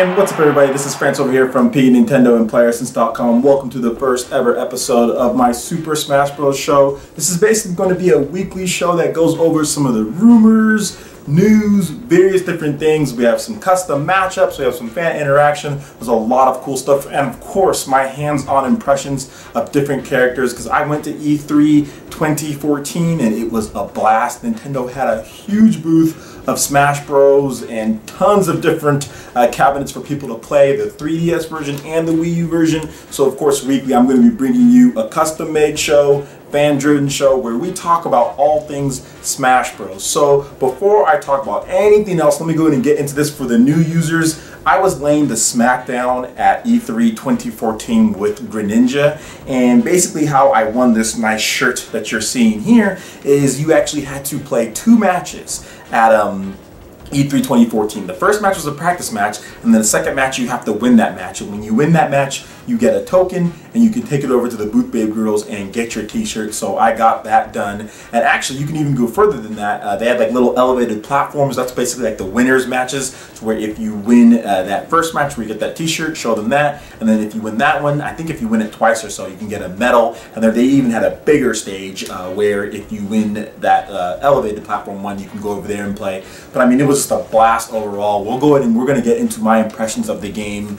And what's up everybody, this is France over here from Nintendo and PlayerSense.com. Welcome to the first ever episode of my Super Smash Bros. Show. This is basically going to be a weekly show that goes over some of the rumors, news, various different things. We have some custom matchups, we have some fan interaction, there's a lot of cool stuff, and of course my hands-on impressions of different characters, because I went to E3 2014 and it was a blast. Nintendo had a huge booth of Smash Bros. And tons of different cabinets for people to play, the 3DS version and the Wii U version. So of course weekly I'm going to be bringing you a custom-made show, fan-driven show where we talk about all things Smash Bros. So before I talk about anything else, let me go ahead and get into this for the new users. I was laying the smackdown at E3 2014 with Greninja, and basically how I won this nice shirt that you're seeing here is you actually had to play 2 matches at E3 2014. The first match was a practice match, and then the second match you have to win that match. And when you win that match, you get a token, and you can take it over to the Booth Babe Girls and get your t-shirt. So I got that done. And actually, you can even go further than that. They had like little elevated platforms. That's basically like the winners matches, to where if you win that first match where you get that t-shirt, show them that. And then if you win that one, I think if you win it twice or so, you can get a medal. And then they even had a bigger stage where if you win that elevated platform one, you can go over there and play. But I mean, it was just a blast overall. We'll go ahead and we're going to get into my impressions of the game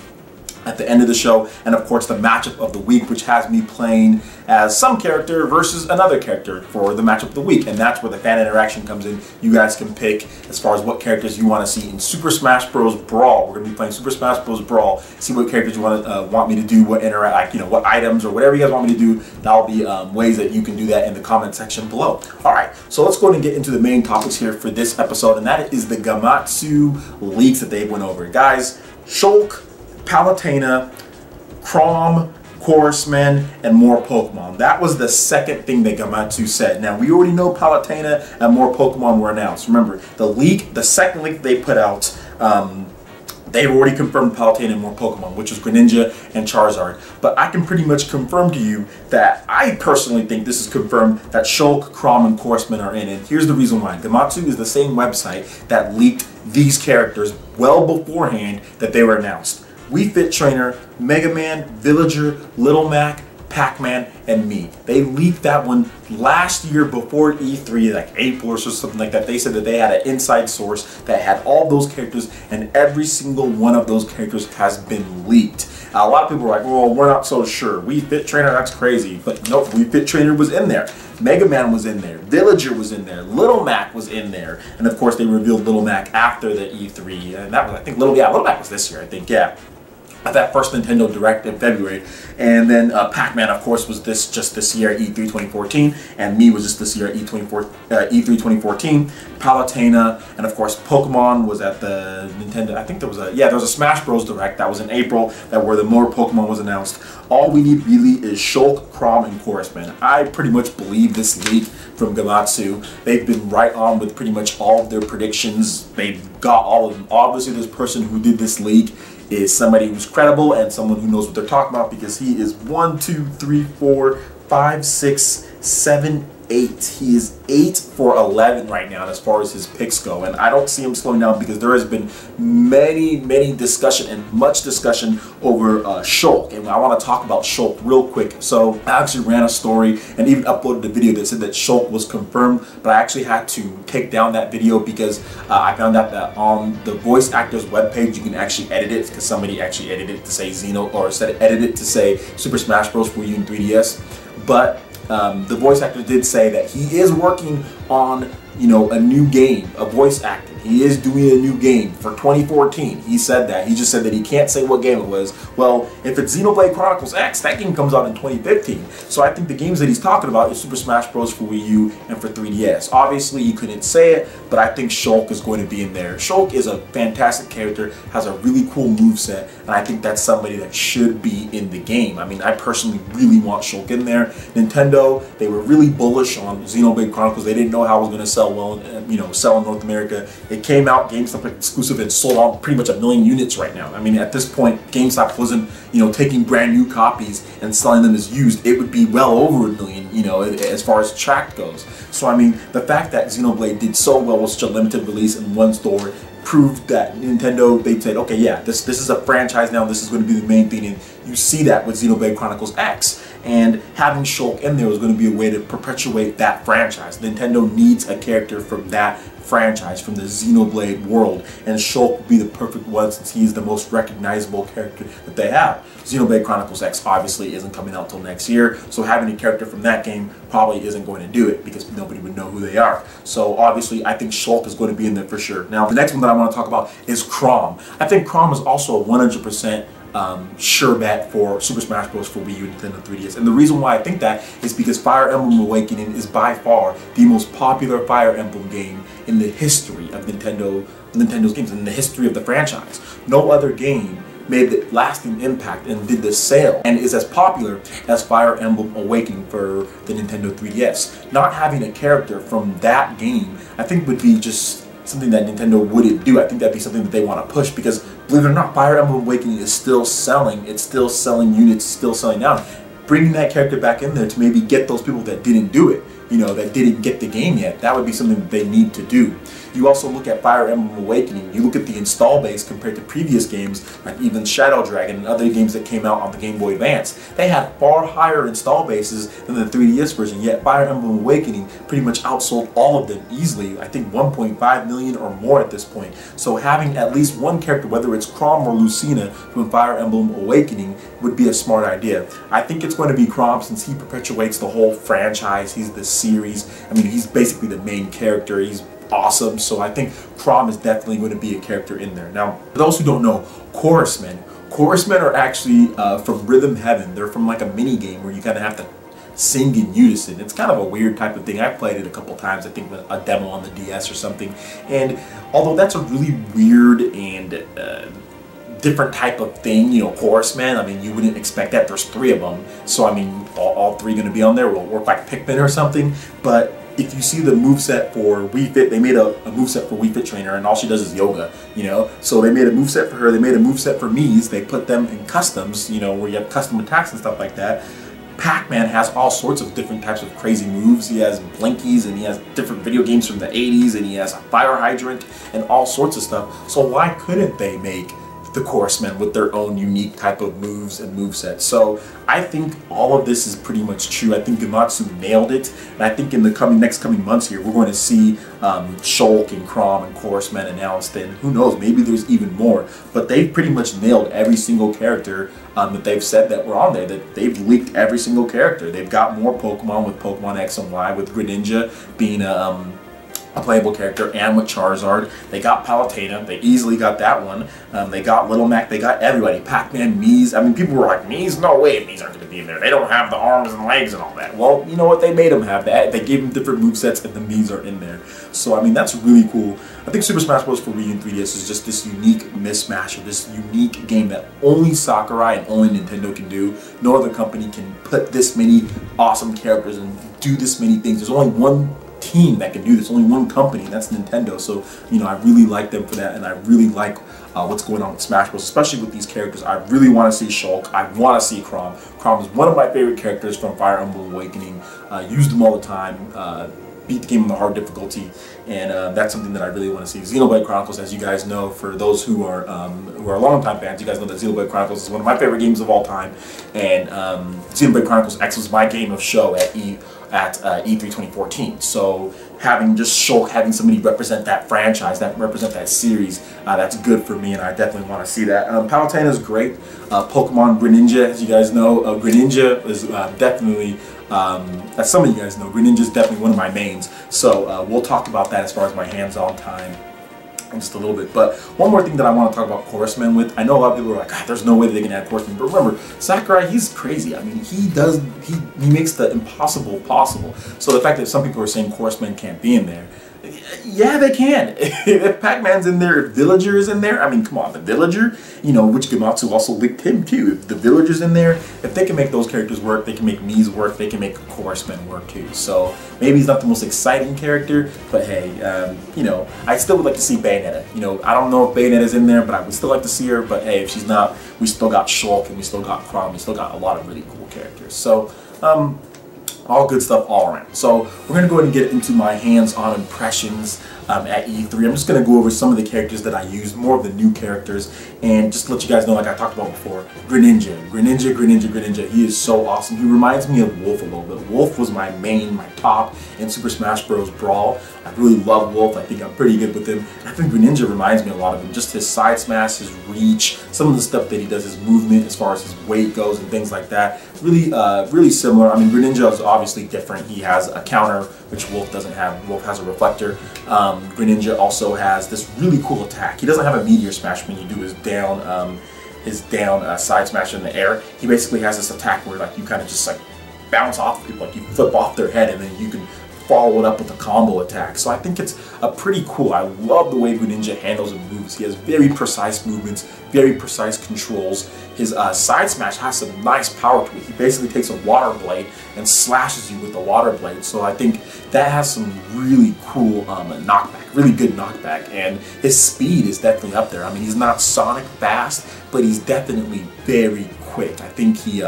at the end of the show, and of course the matchup of the week, which has me playing as some character versus another character for the matchup of the week, and that's where the fan interaction comes in. You guys can pick as far as what characters you want to see in Super Smash Bros. Brawl. We're going to be playing Super Smash Bros. Brawl. See what characters you want me to do, what what items or whatever you guys want me to do. That'll be ways that you can do that in the comment section below. All right, so let's go ahead and get into the main topics here for this episode, and that is the Gematus leaks that they went over, guys. Shulk, Palutena, Chrom, Chorusman, and more Pokemon. That was the second thing that Gematus said. Now, we already know Palutena and more Pokemon were announced. Remember, the second leak they put out, they've already confirmed Palutena and more Pokemon, which is Greninja and Charizard. But I can pretty much confirm to you that I personally think this is confirmed that Shulk, Chrom, and Chorusman are in. And here's the reason why. Gematus is the same website that leaked these characters well beforehand that they were announced. Wii Fit Trainer, Mega Man, Villager, Little Mac, Pac-Man, and me. They leaked that one last year before E3, like April or something like that. They said that they had an inside source that had all those characters, and every single one of those characters has been leaked. A lot of people were like, well, we're not so sure. Wii Fit Trainer, that's crazy. But nope, Wii Fit Trainer was in there. Mega Man was in there. Villager was in there. Little Mac was in there. And of course, they revealed Little Mac after the E3. And that was, I think, Little Mac was this year, I think, yeah. At that first Nintendo Direct in February. And then Pac-Man, of course, was just this year at E3 2014, and me was just this year at E3 2014. Palutena, and of course Pokemon was at the Nintendo. I think there was a Smash Bros. Direct that was in April, where the more Pokemon was announced. All we need really is Shulk, Chrom, and Chorusman. I pretty much believe this leak from Gematus. They've been right on with pretty much all of their predictions. They've got all of them. Obviously, this person who did this leak is somebody who's credible and someone who knows what they're talking about, because he is 1, 2, 3, 4, 5, 6, 7, 8. He is 8 for 11 right now as far as his picks go, and I don't see him slowing down, because there has been many discussion and much discussion over Shulk, and I want to talk about Shulk real quick. So I actually ran a story and even uploaded a video that said that Shulk was confirmed, but I actually had to take down that video because I found out that on the voice actor's webpage you can actually edit it, because somebody actually edited it to say edit it to say Super Smash Bros. For Wii U and 3DS. But the voice actor did say that he is working on, a new game, a voice acting. He is doing a new game for 2014. He said that. He just said that he can't say what game it was. Well, if it's Xenoblade Chronicles X, that game comes out in 2015. So I think the games that he's talking about is Super Smash Bros. For Wii U and for 3DS. Obviously, you couldn't say it, but I think Shulk is going to be in there. Shulk is a fantastic character, has a really cool moveset, and I think that's somebody that should be in the game. I mean, I personally really want Shulk in there. Nintendo, they were really bullish on Xenoblade Chronicles. They didn't know how it was going to sell well, sell in North America. It came out GameStop exclusive and sold out pretty much 1 million units right now. I mean, at this point, GameStop wasn't, taking brand new copies and selling them as used. It would be well over 1 million, as far as tracked goes. So I mean, the fact that Xenoblade did so well with such a limited release in one store proved that Nintendo, they said, okay, yeah, this is a franchise now, this is going to be the main thing, and you see that with Xenoblade Chronicles X. And having Shulk in there was going to be a way to perpetuate that franchise. Nintendo needs a character from that franchise, from the Xenoblade world, and Shulk would be the perfect one since he's the most recognizable character that they have. Xenoblade Chronicles X obviously isn't coming out till next year, so having a character from that game probably isn't going to do it because nobody would know who they are. So obviously I think Shulk is going to be in there for sure. Now the next one that I want to talk about is Chrom. I think Chrom is also a 100% sure bet for Super Smash Bros. For Wii U and Nintendo 3DS. And the reason why I think that is because Fire Emblem Awakening is by far the most popular Fire Emblem game in the history of Nintendo's games, in the history of the franchise. No other game made the lasting impact and did the sale and is as popular as Fire Emblem Awakening for the Nintendo 3DS. Not having a character from that game, I think, would be just something that Nintendo wouldn't do. I think that'd be something that they want to push because, believe it or not, Fire Emblem Awakening is still selling. It's still selling units, still selling out. Bringing that character back in there to maybe get those people that didn't do it, you know, that didn't get the game yet, that would be something that they need to do. You also look at Fire Emblem Awakening, you look at the install base compared to previous games, like even Shadow Dragon and other games that came out on the Game Boy Advance. They had far higher install bases than the 3DS version, yet Fire Emblem Awakening pretty much outsold all of them easily. I think 1.5 million or more at this point. So having at least one character, whether it's Chrom or Lucina from Fire Emblem Awakening, would be a smart idea. I think it's going to be Chrom since he perpetuates the whole franchise. He's the series. I mean, he's basically the main character. He's awesome, so I think Chrom is definitely going to be a character in there. Now, for those who don't know, chorusmen are actually from Rhythm Heaven. They're from like a mini game where you kind of have to sing in unison. It's kind of a weird type of thing. I played it a couple times, I think with a demo on the DS or something, and although that's a really weird and different type of thing, you know, chorusmen, I mean, you wouldn't expect that. There's 3 of them, so I mean, all 3 going to be on there will work like Pikmin or something. But if you see the moveset for Wii Fit, they made a moveset for Wii Fit Trainer, and all she does is yoga, you know? So they made a moveset for her, they made a moveset for Mii's, they put them in customs, you know, where you have custom attacks and stuff like that. Pac-Man has all sorts of different types of crazy moves. He has blinkies, and he has different video games from the 80s, and he has a fire hydrant, and all sorts of stuff. So why couldn't they make the chorusmen with their own unique type of moves and movesets? So I think all of this is pretty much true. I think Gematus nailed it, and I think in the next coming months here, we're going to see Shulk and Chrom and chorusmen announced, and who knows, maybe there's even more. But they've pretty much nailed every single character that they've said that were on there. That they've leaked every single character. They've got more Pokemon with Pokemon X and Y, with Greninja being a playable character, and with Charizard. They got Palutena, they easily got that one. They got Little Mac, they got everybody. Pac-Man, Mii's. I mean, people were like, Mii's? No way Mii's aren't going to be in there. They don't have the arms and legs and all that. Well, you know what? They made them have that. They gave them different movesets, and the Mii's are in there. So, I mean, that's really cool. I think Super Smash Bros. For Wii U and 3DS is just this unique mismatch of this unique game that only Sakurai and only Nintendo can do. No other company can put this many awesome characters and do this many things. There's only one team that can do this, only one company, and that's Nintendo. So, you know, I really like them for that, and I really like what's going on with Smash Bros, especially with these characters. I really want to see Shulk. I want to see Chrom. Chrom is one of my favorite characters from Fire Emblem Awakening. Used them all the time. Beat the game on the hard difficulty, and that's something that I really want to see. Xenoblade Chronicles, as you guys know, for those who are longtime fans, you guys know that Xenoblade Chronicles is one of my favorite games of all time, and Xenoblade Chronicles X was my game of show at E3 2014. So having just Shulk, having somebody represent that franchise, that represent that series, that's good for me, and I definitely want to see that. Palutena is great. Pokemon Greninja, as you guys know, Greninja is definitely, as some of you guys know, Greninja is definitely one of my mains. So we'll talk about that as far as my hands-on time in just a little bit. But one more thing that I want to talk about chorusmen with. I know a lot of people are like, God, there's no way that they can add chorusmen. But remember, Sakurai, he's crazy. I mean, he makes the impossible possible. So the fact that some people are saying chorusmen can't be in there, yeah, they can. If Pac-Man's in there, if Villager is in there, I mean, come on, the Villager, you know, which Gematus also leaked him too. If the Villager's in there, if they can make those characters work, they can make Mii's work, they can make chorusmen work too. So maybe he's not the most exciting character, but hey, you know, I still would like to see Bayonetta. You know, I don't know if Bayonetta's in there, but I would still like to see her. But hey, if she's not, we still got Shulk, and we still got Chrom, we still got a lot of really cool characters. So, all good stuff all around. So we're going to go ahead and get into my hands-on impressions at E3. I'm just going to go over some of the characters that I used, more of the new characters, and just to let you guys know, like I talked about before, Greninja. He is so awesome. He reminds me of Wolf a little bit. Wolf was my top in Super Smash Bros. Brawl. I really love Wolf. I think I'm pretty good with him. I think Greninja reminds me a lot of him. Just his side smash, his reach, some of the stuff that he does, his movement as far as his weight goes and things like that. Really similar. I mean, Greninja is obviously different. He has a counter, which Wolf doesn't have. Wolf has a reflector. Greninja also has this really cool attack. He doesn't have a meteor smash when you do his down side smash in the air. He basically has this attack where like you kind of just like bounce off people, like you flip off their head and then you can follow it up with a combo attack. So I think it's a pretty cool. I love the way Greninja handles and moves. He has very precise movements, very precise controls. His side smash has some nice power to it. He basically takes a water blade and slashes you with the water blade. So I think that has some really cool knockback, really good knockback. And his speed is definitely up there. I mean, he's not Sonic fast, but he's definitely very quick. I think he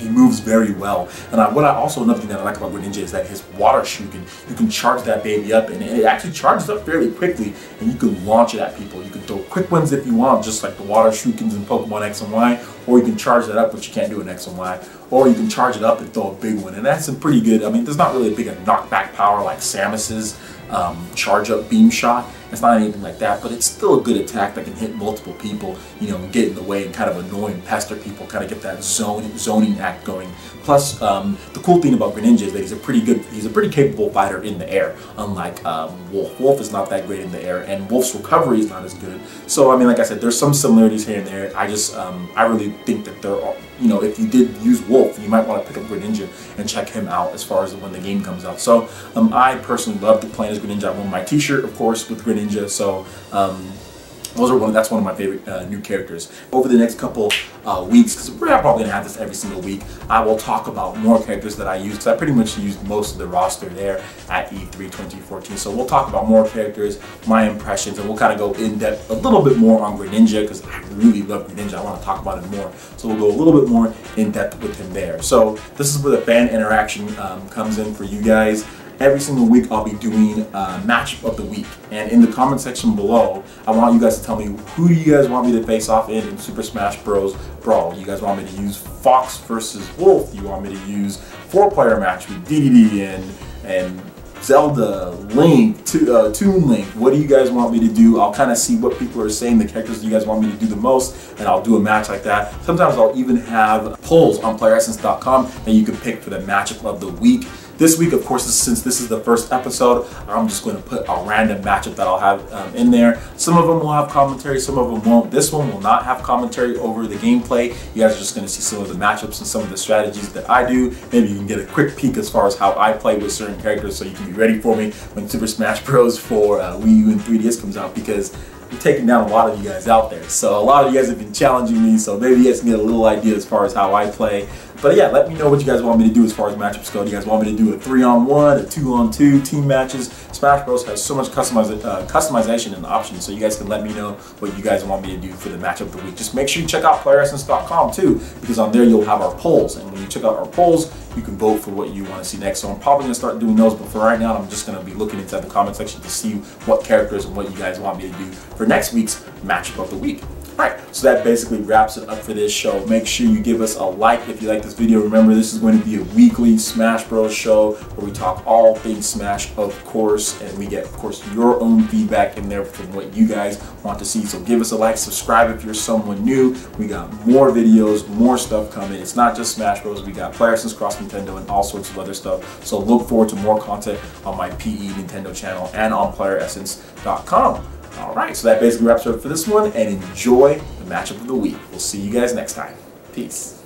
moves very well. And another thing that I like about Greninja is that his water shuriken, you can charge that baby up and it actually charges up fairly quickly and you can launch it at people. You can throw quick ones if you want, just like the water shurikens in Pokemon X and Y, or you can charge that up, which you can't do in X and Y, or you can charge it up and throw a big one. And that's a pretty good, I mean, there's not really a big knockback power like Samus's charge up beam shot. It's not anything like that, but it's still a good attack that can hit multiple people, you know, and get in the way and kind of annoy and pester people, kind of get that zoning act going. Plus, the cool thing about Greninja is that he's a pretty capable fighter in the air, unlike Wolf. Wolf is not that great in the air, and Wolf's recovery is not as good. So, I mean, like I said, there's some similarities here and there. I really think that there are, you know, if you did use Wolf, you might want to pick up Greninja and check him out as far as when the game comes out. So, I personally love playing as Greninja. I won my t-shirt, of course, with Greninja, so that's one of my favorite new characters. Over the next couple weeks, because we're probably gonna have this every single week, I will talk about more characters that I use, because I pretty much used most of the roster there at E3 2014. So we'll talk about more characters, my impressions, and we'll kind of go in depth a little bit more on Greninja, because I really love Greninja. I want to talk about him more. So we'll go a little bit more in depth with him there. So this is where the fan interaction comes in for you guys. Every single week I'll be doing matchup of the week, and in the comment section below I want you guys to tell me who do you guys want me to face off in Super Smash Bros. Brawl. You guys want me to use Fox versus Wolf? You want me to use 4-player match with DDD and Zelda, Link, Toon Link? What do you guys want me to do? I'll kind of see what people are saying, the characters you guys want me to do the most, and I'll do a match like that. Sometimes I'll even have polls on playeressence.com that you can pick for the matchup of the week. This week, of course, since this is the first episode, I'm just going to put a random matchup that I'll have in there. Some of them will have commentary, some of them won't. This one will not have commentary over the gameplay. You guys are just going to see some of the matchups and some of the strategies that I do. Maybe you can get a quick peek as far as how I play with certain characters, so you can be ready for me when Super Smash Bros. For Wii U and 3DS comes out, because I'm taking down a lot of you guys out there. So a lot of you guys have been challenging me, so maybe you guys can get a little idea as far as how I play. But yeah, let me know what you guys want me to do as far as matchups go. Do you guys want me to do a 3-on-1, a 2-on-2, team matches? Smash Bros. Has so much customization and options, so you guys can let me know what you guys want me to do for the matchup of the week. Just make sure you check out playeressence.com too, because on there you'll have our polls, and when you check out our polls, you can vote for what you want to see next. So I'm probably going to start doing those, but for right now, I'm just going to be looking inside the comment section to see what characters and what you guys want me to do for next week's matchup of the week. Alright, so that basically wraps it up for this show. Make sure you give us a like if you like this video. Remember, this is going to be a weekly Smash Bros. Show where we talk all things Smash, of course, and we get, of course, your own feedback in there from what you guys want to see. So give us a like, subscribe if you're someone new. We got more videos, more stuff coming. It's not just Smash Bros. We got Player Essence Cross Nintendo and all sorts of other stuff. So look forward to more content on my PE Nintendo channel and on playeressence.com. Alright, so that basically wraps it up for this one, and enjoy the matchup of the week. We'll see you guys next time. Peace.